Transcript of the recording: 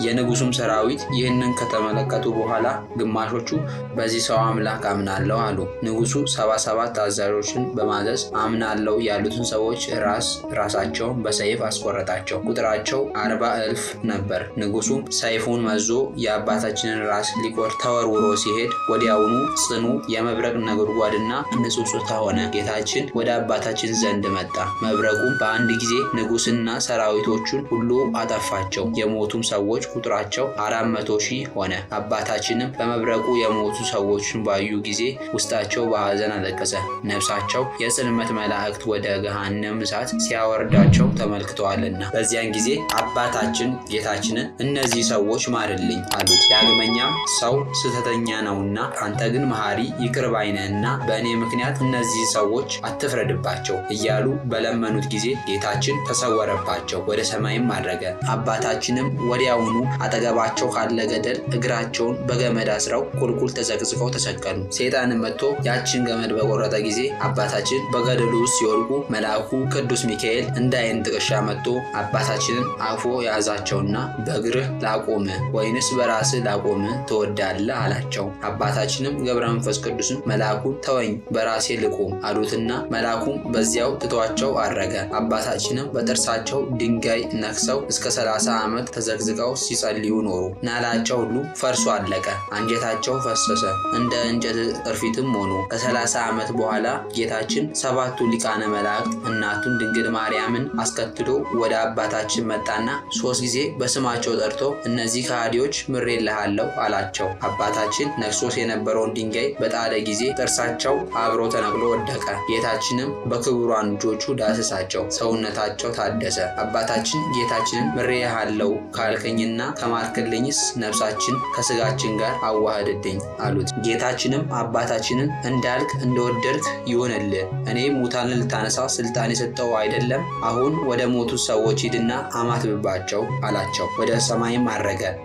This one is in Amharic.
የንጉሱም ሰራዊት ይህንን ከተመለከቱ በኋላ ግማሾቹ በዚህ ሰው አምላክ አምናለሁ አሉ። ንጉሱ 77 አዛዦችን በማዘዝ አምናለሁ ያሉትን ሰዎች ራሳቸውን በሰይፍ አስቆረጣቸው። ቁጥራቸው 40,000 ነበር። ንጉሱም ሰይፉን መዞ የአባታችንን ራስ ሊቆርጥ ተወርውሮ ሲሄድ ወዲያውኑ ጽኑ የመብረቅ ነጎድጓድና ንጹጽታ ሆነ። ጌታችን ወደ አባታችን ዘንድ መጣ። መብረቁም በአንድ ጊዜ ንጉስና ሰራዊቶቹን ሁሉ አጠፋቸው። የሞቱም ሰዎች ቁጥራቸው 400,000 ሆነ። አባታችንም በመብረቁ የሞቱ ሰዎችን ባዩ ጊዜ ውስጣቸው በሐዘን አለቀሰ። ነፍሳቸው የጽልመት መላእክት ወደ ገሃነም እሳት ሲያወርዳቸው ተመልክተዋልና። በዚያን ጊዜ አባታችን ጌታችንን እነዚህ ሰዎች ማርልኝ አሉት። ዳግመኛም ሰው ስህተተኛ ነውና አንተ ግን መሐሪ ይቅር ባይ ነህና በእኔ ምክንያት እነዚህ ሰዎች አትፍረድባቸው እያሉ በለመኑት ጊዜ ጌታችን ተሰወረባቸው፣ ወደ ሰማይም አረገ። አባታችንም ወዲያውኑ አጠገባቸው ካለ ገደል እግራቸውን በገመድ አስረው ቁልቁል ተዘቅዝቀው ተሰቀሉ። ሰይጣንም መጥቶ ያችን ገመድ በቆረጠ ጊዜ አባታችን በገደሉ ውስጥ ሲወድቁ መልአኩ ቅዱስ ሚካኤል እንደ ዓይን ጥቅሻ መጥቶ አባታችንን አቅፎ ያዛቸውና በእግርህ ላቆም ወይንስ በራስህ ላቆም ትወዳለህ አላቸው። አባታችንም ገብረ መንፈስ ቅዱስም መልአኩን ተወኝ በራሴ ልቆም አሉትና መልአኩም በዚያው ትቷቸው አረገ። አባታችንም በጥርሳቸው ድንጋይ ነክሰው እስከ 30 ዓመት ተዘግዝቀው ሲጸልዩ ኖሩ። ናላቸው ሁሉ ፈርሶ አለቀ። አንጀታቸው ፈሰሰ፣ እንደ እንጨት እርፊትም ሆኑ። ከ30 ዓመት በኋላ ጌታችን 7ቱ ሊቃነ መላእክት እናቱን ድንግል ማርያምን አስከትሎ ወደ አባታችን መጣና 3 ጊዜ በስማቸው ጠርቶ እነዚህ ከሃዲዎች ምሬልሃለሁ አላቸው። አባታችን ነክሶስ የነበረውን ድንጋይ በጣለ ጊዜ ጥርሳቸው አብሮ ተነቅሎ ወደቀ። ጌታችንም በክቡራን እጆቹ ዳሰሳቸው፣ ሰውነታቸው ታደሰ። አባታችን ጌታችንን ምሬልሃለሁ ካልከኝና ከማርክልኝስ ነፍሳችን ከስጋችን ጋር አዋህድልኝ አሉት። ጌታችንም አባታችንን እንዳልክ እንደወደድክ ይሆንልህ፣ እኔ ሙታንን ልታነሳ ስልጣን የሰጠው አይደለም? አሁን ወደ ሞቱ ሰዎች ሂድና አማትብባቸው አላቸው። ወደ ሰማይም አረገ።